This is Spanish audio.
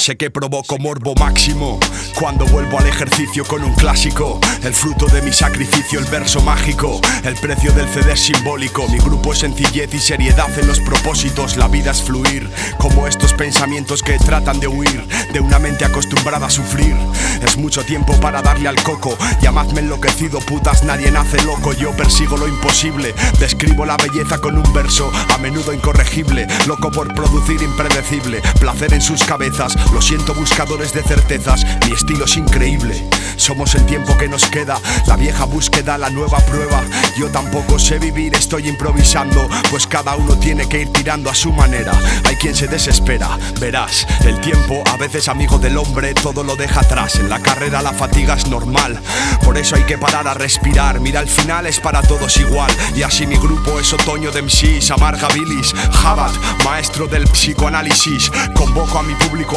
sé que provoco morbo máximo cuando vuelvo al ejercicio con un clásico. El fruto de mi sacrificio, el verso mágico. El precio del CD es simbólico. Mi grupo es sencillez y seriedad en los propósitos. La vida es fluir, como estos pensamientos que tratan de huir de una mente acostumbrada a sufrir. Es mucho tiempo para darle al coco. Llamadme enloquecido, putas, nadie nace loco. Yo persigo lo imposible, describo la belleza con un verso a menudo incorregible. Loco por producir impredecible, placer en sus cabezas. Lo siento, buscadores de certezas, mi estilo es increíble. Somos el tiempo que nos queda, la vieja búsqueda, la nueva prueba. Yo tampoco sé vivir, estoy improvisando, pues cada uno tiene que ir tirando a su manera. Hay quien se desespera, verás, el tiempo, a veces amigo del hombre, todo lo deja atrás. En la carrera la fatiga es normal, por eso hay que parar a respirar. Mira, al final es para todos igual, y así mi grupo es otoño de MCs, amarga bilis. Jabat, maestro del psicoanálisis, convoco a mi público a